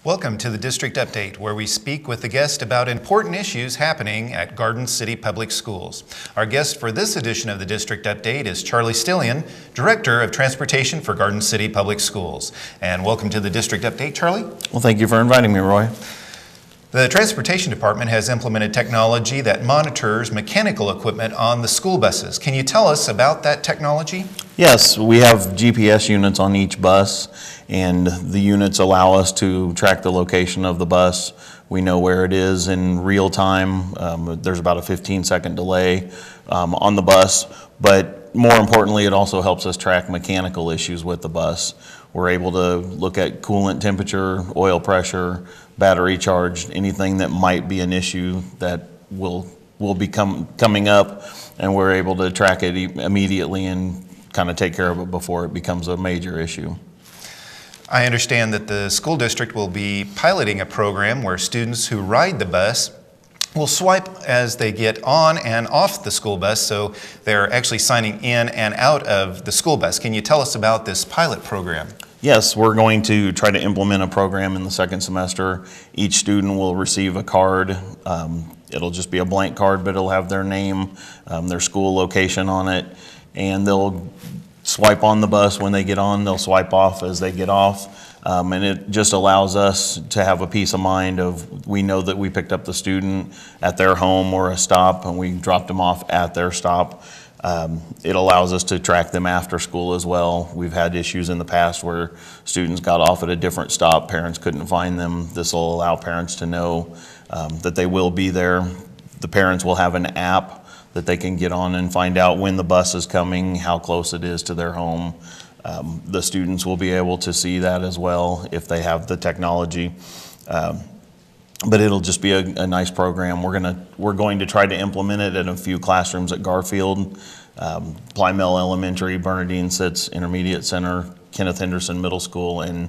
Welcome to the District Update, where we speak with the guest about important issues happening at Garden City Public Schools. Our guest for this edition of the District Update is Charlie Stillian, Director of Transportation for Garden City Public Schools. And welcome to the District Update, Charlie. Well, thank you for inviting me, Roy. The Transportation Department has implemented technology that monitors mechanical equipment on the school buses. Can you tell us about that technology? Yes, we have GPS units on each bus, and the units allow us to track the location of the bus. We know where it is in real time. There's about a 15-second delay on the bus, but more importantly, it also helps us track mechanical issues with the bus. We're able to look at coolant temperature, oil pressure, battery charge, anything that might be an issue that will be coming up, and we're able to track it immediately and kind of take care of it before it becomes a major issue. I understand that the school district will be piloting a program where students who ride the bus will swipe as they get on and off the school bus, so they're actually signing in and out of the school bus. Can you tell us about this pilot program? Yes, we're going to try to implement a program in the second semester. Each student will receive a card. It'll just be a blank card, but it'll have their name, their school location on it, and they'll swipe on the bus when they get on, they'll swipe off as they get off, and it just allows us to have a peace of mind of we know that we picked up the student at their home or a stop and we dropped them off at their stop. It allows us to track them after school as well. We've had issues in the past where students got off at a different stop, parents couldn't find them. This will allow parents to know that they will be there. The parents will have an app that they can get on and find out when the bus is coming, how close it is to their home. The students will be able to see that as well if they have the technology. But it'll just be a nice program. We're going to try to implement it in a few classrooms at Garfield, Plymell Elementary, Bernadine Sitz Intermediate Center, Kenneth Henderson Middle School, and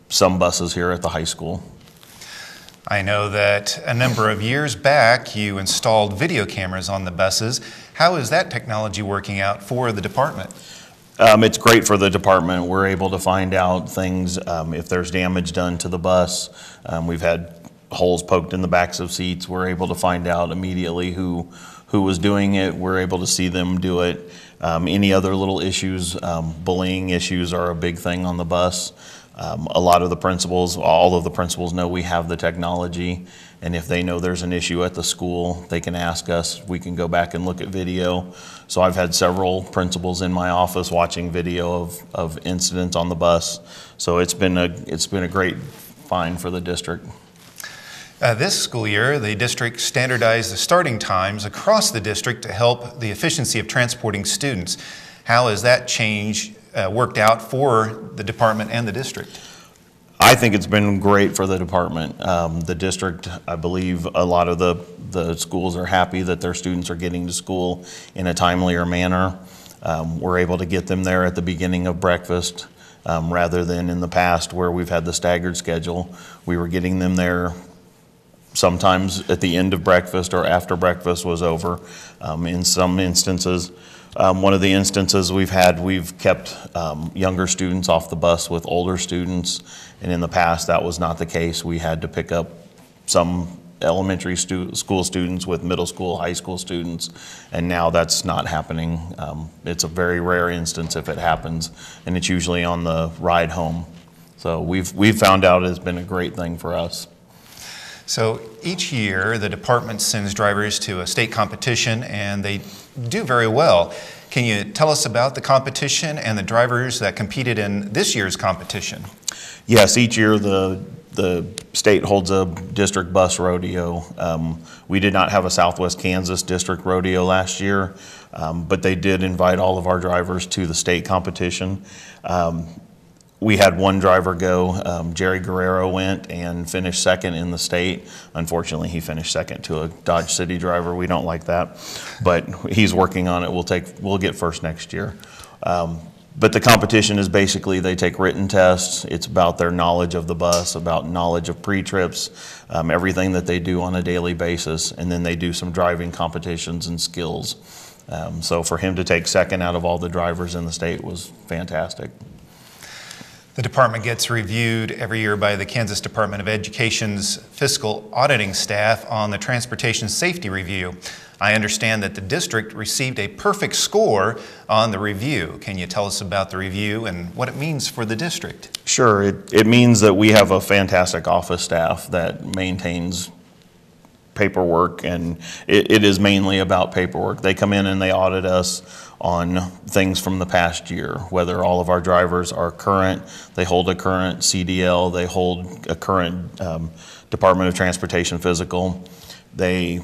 some buses here at the high school. I know that a number of years back you installed video cameras on the buses. How is that technology working out for the department? It's great for the department. We're able to find out things if there's damage done to the bus. We've had holes poked in the backs of seats. We're able to find out immediately who was doing it. We're able to see them do it. Any other little issues, bullying issues are a big thing on the bus. A lot of the principals, all of the principals know we have the technology, and if they know there's an issue at the school, they can ask us. We can go back and look at video. So I've had several principals in my office watching video of incidents on the bus. So it's been a great find for the district. This school year, the district standardized the starting times across the district to help the efficiency of transporting students. How has that change worked out for the department and the district? I think it's been great for the department. The district, I believe a lot of the schools are happy that their students are getting to school in a timelier manner. We're able to get them there at the beginning of breakfast rather than in the past where we've had the staggered schedule. We were getting them there sometimes at the end of breakfast or after breakfast was over. In some instances, one of the instances we've kept younger students off the bus with older students, and in the past that was not the case. We had to pick up some elementary school students with middle school, high school students, and now that's not happening. It's a very rare instance if it happens, and it's usually on the ride home. So we've found out it's been a great thing for us. So each year the department sends drivers to a state competition and they do very well. Can you tell us about the competition and the drivers that competed in this year's competition? Yes, each year the state holds a district bus rodeo. We did not have a Southwest Kansas district rodeo last year, but they did invite all of our drivers to the state competition. We had one driver go. Jerry Guerrero went and finished second in the state. Unfortunately, he finished second to a Dodge City driver. We don't like that, but he's working on it. We'll get first next year. But the competition is basically they take written tests. It's about their knowledge of the bus, about knowledge of pre-trips, everything that they do on a daily basis, and then they do some driving competitions and skills. So for him to take second out of all the drivers in the state was fantastic. The department gets reviewed every year by the Kansas Department of Education's fiscal auditing staff on the Transportation Safety Review. I understand that the district received a perfect score on the review. Can you tell us about the review and what it means for the district? Sure. It means that we have a fantastic office staff that maintains paperwork, and it is mainly about paperwork. They come in and they audit us on things from the past year, whether all of our drivers are current, they hold a current CDL, they hold a current Department of Transportation physical. They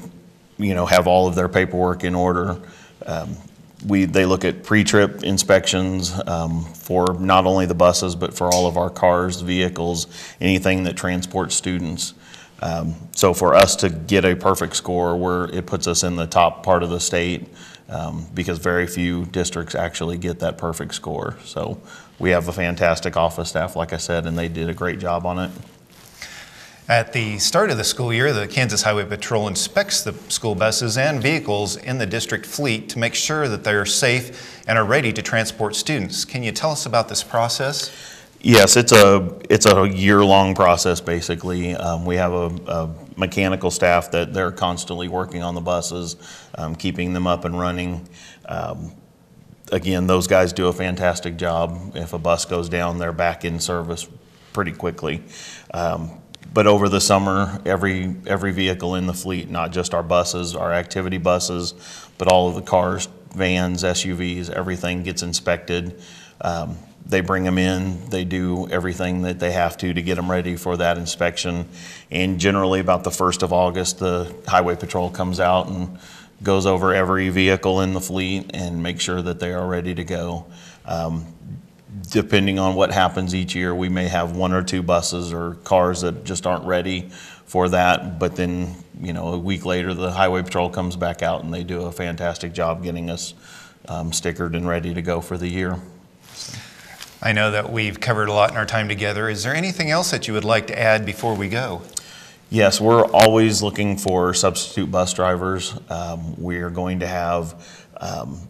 have all of their paperwork in order. They look at pre-trip inspections for not only the buses, but for all of our cars, vehicles, anything that transports students. So for us to get a perfect score, it puts us in the top part of the state, because very few districts actually get that perfect score. So we have a fantastic office staff, like I said, and they did a great job on it. At the start of the school year, the Kansas Highway Patrol inspects the school buses and vehicles in the district fleet to make sure that they're safe and are ready to transport students. Can you tell us about this process? Yes, it's a year-long process, basically. We have a mechanical staff that they're constantly working on the buses, keeping them up and running. Again, those guys do a fantastic job. If a bus goes down, they're back in service pretty quickly. But over the summer, every vehicle in the fleet, not just our buses, our activity buses, but all of the cars, vans, SUVs, everything gets inspected. They bring them in, they do everything that they have to get them ready for that inspection. And generally about the 1st of August, the Highway Patrol comes out and goes over every vehicle in the fleet and makes sure that they are ready to go. Depending on what happens each year, we may have 1 or 2 buses or cars that just aren't ready for that. But then, a week later, the Highway Patrol comes back out and they do a fantastic job getting us stickered and ready to go for the year. I know that we've covered a lot in our time together. Is there anything else that you would like to add before we go? Yes, we're always looking for substitute bus drivers. We're going to have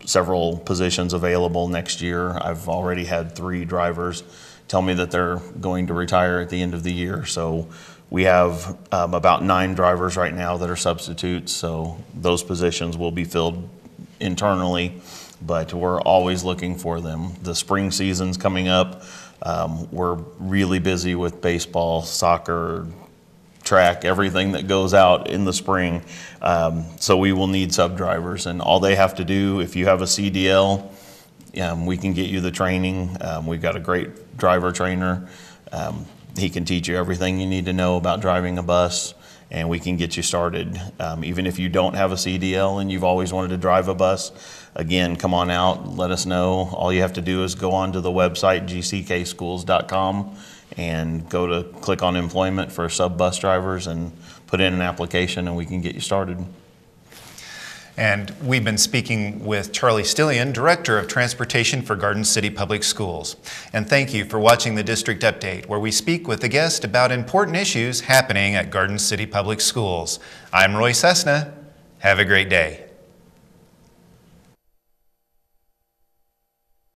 several positions available next year. I've already had 3 drivers tell me that they're going to retire at the end of the year. So we have about 9 drivers right now that are substitutes. So those positions will be filled internally, but we're always looking for them. The spring season's coming up. We're really busy with baseball, soccer, track, everything that goes out in the spring. So we will need sub drivers, and all they have to do, if you have a CDL, we can get you the training. We've got a great driver trainer. He can teach you everything you need to know about driving a bus, and we can get you started. Even if you don't have a CDL and you've always wanted to drive a bus, again, come on out, let us know. All you have to do is go onto the website, gckschools.com, and click on employment for sub bus drivers and put in an application, and we can get you started. And we've been speaking with Charlie Stillian, Director of Transportation for Garden City Public Schools. And thank you for watching the District Update, where we speak with a guest about important issues happening at Garden City Public Schools. I'm Roy Cessna. Have a great day.